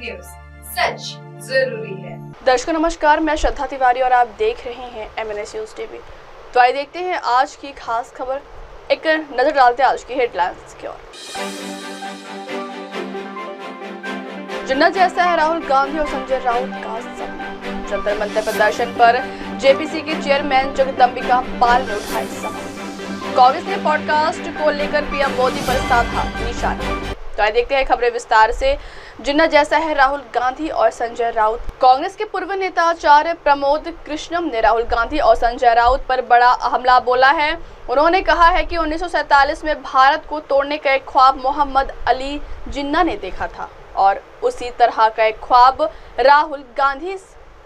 News, सच जरूरी है। दर्शकों नमस्कार, मैं श्रद्धा तिवारी और आप देख रहे हैं MNS न्यूज टीवी। तो आइए देखते हैं आज की खास खबर। एक नजर डालते हैं आज की हेडलाइंस की ओर। जिन्ना जैसा है राहुल गांधी और संजय राउत का सवाल। जंतर मंतर प्रदर्शन पर JPC के चेयरमैन जगदम्बिका पाल ने उठाए सवाल। कांग्रेस ने पॉडकास्ट को लेकर PM मोदी पर साधा निशाना। तो आइए देखते हैं खबरें विस्तार से। जिन्ना जैसा है राहुल गांधी और संजय राउत। कांग्रेस के पूर्व नेता आचार्य प्रमोद कृष्णम ने राहुल गांधी और संजय राउत पर बड़ा हमला बोला है। उन्होंने कहा है कि 1947 में भारत को तोड़ने का एक ख्वाब मोहम्मद अली जिन्ना ने देखा था और उसी तरह का एक ख्वाब राहुल गांधी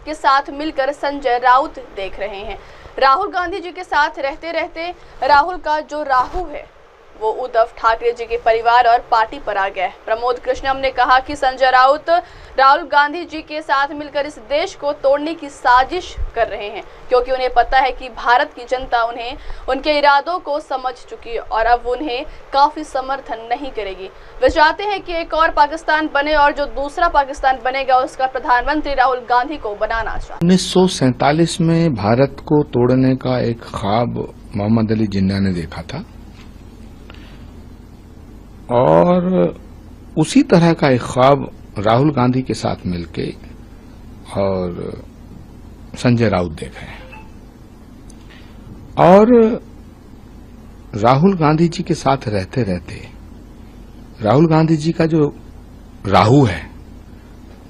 के साथ मिलकर संजय राउत देख रहे हैं। राहुल गांधी जी के साथ रहते रहते राहुल का जो राहु है वो उद्धव ठाकरे जी के परिवार और पार्टी पर आ गया है। प्रमोद कृष्णम ने कहा कि संजय राउत राहुल गांधी जी के साथ मिलकर इस देश को तोड़ने की साजिश कर रहे हैं, क्योंकि उन्हें पता है कि भारत की जनता उन्हें उनके इरादों को समझ चुकी है और अब उन्हें काफी समर्थन नहीं करेगी। वे चाहते हैं कि एक और पाकिस्तान बने और जो दूसरा पाकिस्तान बनेगा उसका प्रधानमंत्री राहुल गांधी को बनाना चाहते। 1947 में भारत को तोड़ने का एक ख्वाब मोहम्मद अली जिन्ना ने देखा था और उसी तरह का एक ख्वाब राहुल गांधी के साथ मिलके और संजय राउत देख रहे हैं। और राहुल गांधी जी के साथ रहते रहते राहुल गांधी जी का जो राहु है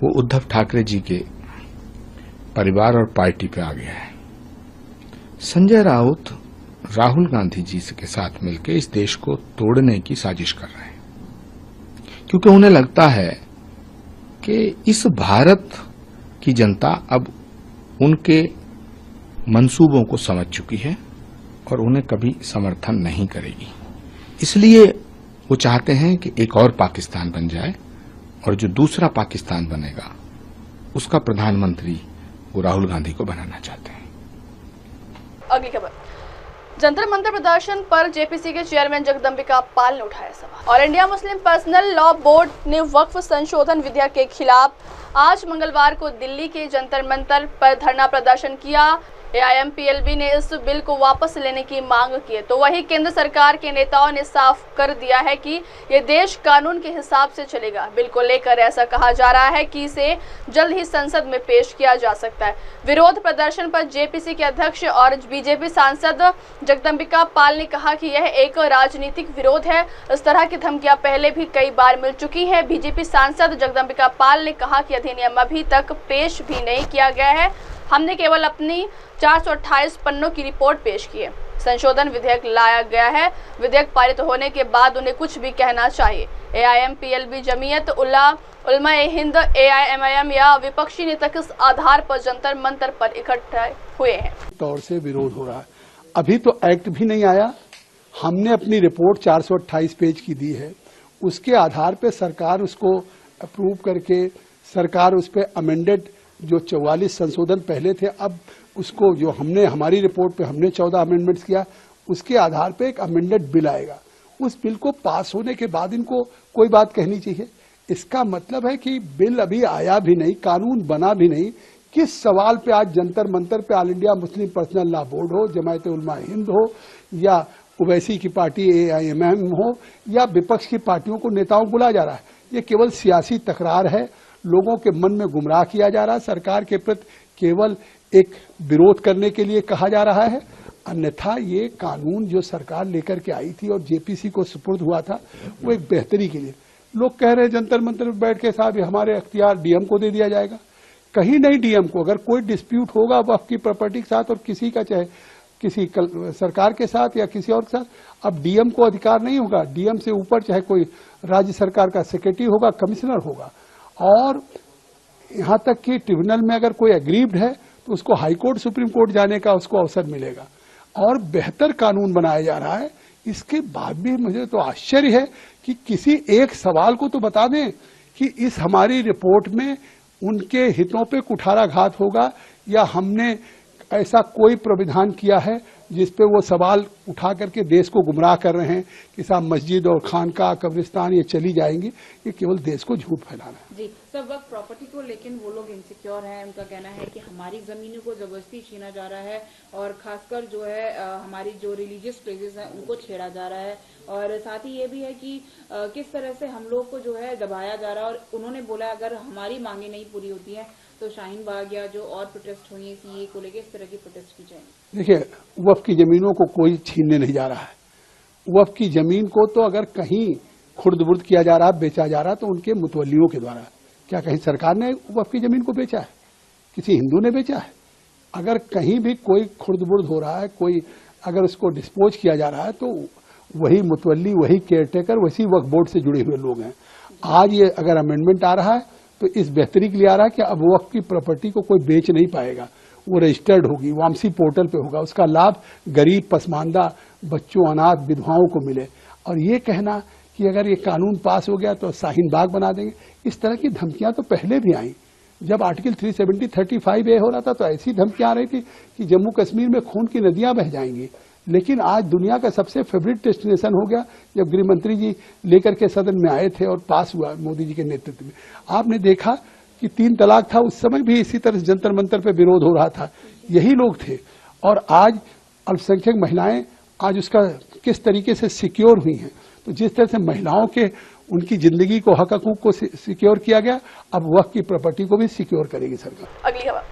वो उद्धव ठाकरे जी के परिवार और पार्टी पे आ गया है। संजय राउत राहुल गांधी जी के साथ मिलकर इस देश को तोड़ने की साजिश कर रहे हैं, क्योंकि उन्हें लगता है कि इस भारत की जनता अब उनके मंसूबों को समझ चुकी है और उन्हें कभी समर्थन नहीं करेगी। इसलिए वो चाहते हैं कि एक और पाकिस्तान बन जाए और जो दूसरा पाकिस्तान बनेगा उसका प्रधानमंत्री वो राहुल गांधी को बनाना चाहते हैं। अगली खबर। जंतर मंतर प्रदर्शन पर JPC के चेयरमैन जगदम्बिका पाल ने उठाया सवाल। और India Muslim personal law board ने वक्फ संशोधन विधेयक के खिलाफ आज मंगलवार को दिल्ली के जंतर मंतर पर धरना प्रदर्शन किया। AIMPLB ने इस बिल को वापस लेने की मांग की है, तो वही केंद्र सरकार के नेताओं ने साफ कर दिया है कि ये देश कानून के हिसाब से चलेगा। बिल को लेकर ऐसा कहा जा रहा है कि इसे जल्द ही संसद में पेश किया जा सकता है। विरोध प्रदर्शन पर JPC के अध्यक्ष और BJP सांसद जगदम्बिका पाल ने कहा कि यह एक राजनीतिक विरोध है। इस तरह की धमकियां पहले भी कई बार मिल चुकी है। BJP सांसद जगदम्बिका पाल ने कहा कि अधिनियम अभी तक पेश भी नहीं किया गया है, हमने केवल अपनी 428 पन्नों की रिपोर्ट पेश की है। संशोधन विधेयक लाया गया है, विधेयक पारित होने के बाद उन्हें कुछ भी कहना चाहिए। AIMPLB, जमीयत उलमा-ए-हिंद, AIMIM या विपक्षी नेता किस आधार पर जंतर मंतर पर इकट्ठे हुए हैं? तौर से विरोध हो रहा है। अभी तो एक्ट भी नहीं आया, हमने अपनी रिपोर्ट 428 पेज की दी है, उसके आधार पे सरकार उसको अप्रूव करके सरकार उस पर अमेंडेड जो 44 संशोधन पहले थे, अब उसको जो हमने हमारी रिपोर्ट पे हमने 14 अमेंडमेंट्स किया, उसके आधार पे एक अमेंडेड बिल आएगा। उस बिल को पास होने के बाद इनको कोई बात कहनी चाहिए। इसका मतलब है कि बिल अभी आया भी नहीं, कानून बना भी नहीं। किस सवाल पे आज जंतर मंतर पे all India Muslim personal law board हो, जमायत उलमा हिंद हो या ओवैसी की पार्टी AIMIM हो या विपक्ष की पार्टियों को नेताओं को बुलाया जा रहा है? ये केवल सियासी तकरार है, लोगों के मन में गुमराह किया जा रहा है, सरकार के प्रति केवल एक विरोध करने के लिए कहा जा रहा है। अन्यथा ये कानून जो सरकार लेकर के आई थी और JPC को सुपुर्द हुआ था वो एक बेहतरी के लिए। लोग कह रहे हैं जंतर मंतर में बैठ के साहब हमारे अख्तियार DM को दे दिया जाएगा। कहीं नहीं DM को, अगर कोई डिस्प्यूट होगा वक्फ की प्रॉपर्टी के साथ और किसी का चाहे किसी सरकार के साथ या किसी और के साथ, अब DM को अधिकार नहीं होगा। DM से ऊपर चाहे कोई राज्य सरकार का सेक्रेटरी होगा, कमिश्नर होगा, और यहाँ तक कि ट्रिब्यूनल में अगर कोई एग्रीव्ड है तो उसको हाई कोर्ट सुप्रीम कोर्ट जाने का उसको अवसर मिलेगा और बेहतर कानून बनाया जा रहा है। इसके बाद भी मुझे तो आश्चर्य है कि किसी एक सवाल को तो बता दें कि इस हमारी रिपोर्ट में उनके हितों पे कुठाराघात होगा या हमने ऐसा कोई प्रावधान किया है जिस पे वो सवाल उठा करके देश को गुमराह कर रहे हैं कि साहब मस्जिद और खानका कब्रिस्तान ये चली जाएंगी, ये केवल देश को झूठ फैलाना है। जी सब वक्त प्रॉपर्टी को लेकिन वो लोग इनसिक्योर हैं। उनका कहना है कि हमारी जमीनों को जबरदस्ती छीना जा रहा है और खासकर जो है हमारी जो रिलीजियस प्लेसेस हैं उनको छेड़ा जा रहा है, और साथ ही ये भी है कि किस तरह से हम लोग को जो है दबाया जा रहा है। और उन्होंने बोला अगर हमारी मांगे नहीं पूरी होती हैं तो शाहीन बाग या जो और प्रोटेस्ट हुई है सीए को लेकर इस तरह की प्रोटेस्ट की जाएगी। देखिए, वक्फ की जमीनों को कोई छीनने नहीं जा रहा है। वक्फ की जमीन को तो अगर कहीं खुर्द-बुर्द किया जा रहा है, बेचा जा रहा है, तो उनके मुतवल्लियों के द्वारा। क्या कहीं सरकार ने वक्फ की जमीन को बेचा है? किसी हिंदू ने बेचा है? अगर कहीं भी कोई खुर्द-बुर्द हो रहा है, कोई अगर उसको डिस्पोज किया जा रहा है, तो वही मुतवल्ली, वही केयरटेकर, वही वक्फ बोर्ड से जुड़े हुए लोग हैं। आज ये अगर अमेंडमेंट आ रहा है तो इस बेहतरी के लिए आ रहा है कि अब वक्फ की प्रॉपर्टी को कोई बेच नहीं पाएगा, वो रजिस्टर्ड होगी, वामसी पोर्टल पे होगा, उसका लाभ गरीब, पसमानदा बच्चों, अनाथ, विधवाओं को मिले। और ये कहना कि अगर ये कानून पास हो गया तो शाहीन बाग बना देंगे, इस तरह की धमकियां तो पहले भी आई। जब आर्टिकल 370 35A हो रहा था तो ऐसी धमकियां आ रही थी कि जम्मू कश्मीर में खून की नदियां बह जाएंगी। लेकिन आज दुनिया का सबसे फेवरेट डेस्टिनेशन हो गया जब गृह मंत्री जी लेकर के सदन में आए थे और पास हुआ मोदी जी के नेतृत्व में। आपने देखा कि 3 तलाक था, उस समय भी इसी तरह जंतर मंतर पे विरोध हो रहा था, यही लोग थे। और आज अल्पसंख्यक महिलाएं आज उसका किस तरीके से सिक्योर हुई हैं। तो जिस तरह से महिलाओं के उनकी जिंदगी को, हक हकूक को सिक्योर किया गया, अब वक्फ की प्रॉपर्टी को भी सिक्योर करेगी सरकार। अगली खबर,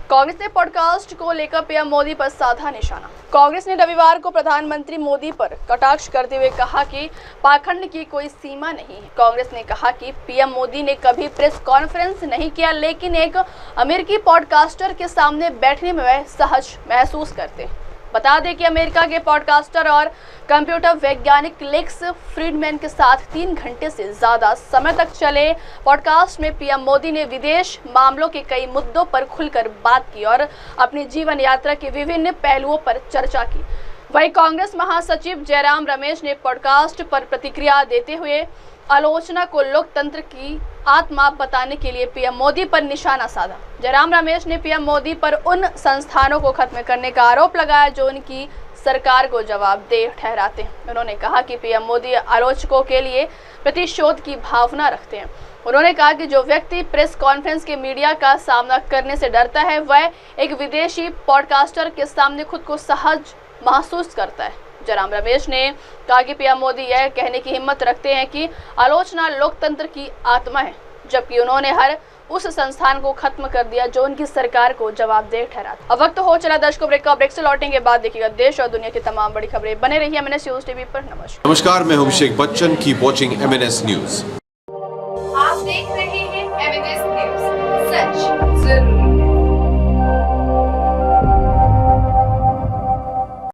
कांग्रेस ने पॉडकास्ट को लेकर पीएम मोदी पर साधा निशाना। कांग्रेस ने रविवार को प्रधानमंत्री मोदी पर कटाक्ष करते हुए कहा कि पाखंड की कोई सीमा नहीं है। कांग्रेस ने कहा कि पीएम मोदी ने कभी प्रेस कॉन्फ्रेंस नहीं किया, लेकिन एक अमेरिकी पॉडकास्टर के सामने बैठने में वह सहज महसूस करते हैं। बता दें कि अमेरिका के पॉडकास्टर और कंप्यूटर वैज्ञानिक लेक्स फ्रीडमैन के साथ 3 घंटे से ज्यादा समय तक चले पॉडकास्ट में पीएम मोदी ने विदेश मामलों के कई मुद्दों पर खुलकर बात की और अपनी जीवन यात्रा के विभिन्न पहलुओं पर चर्चा की। वहीं कांग्रेस महासचिव जयराम रमेश ने पॉडकास्ट पर प्रतिक्रिया देते हुए आलोचना को लोकतंत्र की आत्मा बताने के लिए पीएम मोदी पर निशाना साधा। जयराम रमेश ने पीएम मोदी पर उन संस्थानों को खत्म करने का आरोप लगाया जो उनकी सरकार को जवाबदेह ठहराते हैं। उन्होंने कहा कि पीएम मोदी आलोचकों के लिए प्रतिशोध की भावना रखते हैं। उन्होंने कहा कि जो व्यक्ति प्रेस कॉन्फ्रेंस के मीडिया का सामना करने से डरता है, वह एक विदेशी पॉडकास्टर के सामने खुद को सहज महसूस करता है। जयराम रमेश ने कहा कि पीएम मोदी यह कहने की हिम्मत रखते हैं कि आलोचना लोकतंत्र की आत्मा है, जबकि उन्होंने हर उस संस्थान को खत्म कर दिया जो उनकी सरकार को जवाबदेह ठहराता। अब वक्त हो चला दर्शकों ब्रेक का। ब्रेक से लौटेंगे के बाद देखिएगा देश और दुनिया की तमाम बड़ी खबरें। बने रहिए MNS न्यूज टीवी पर। नमस्कार, मैं हूं Abhishek Bachchan. Keep watching MNS news. आप देख रहे हैं MNS न्यूज, सच जरूरी।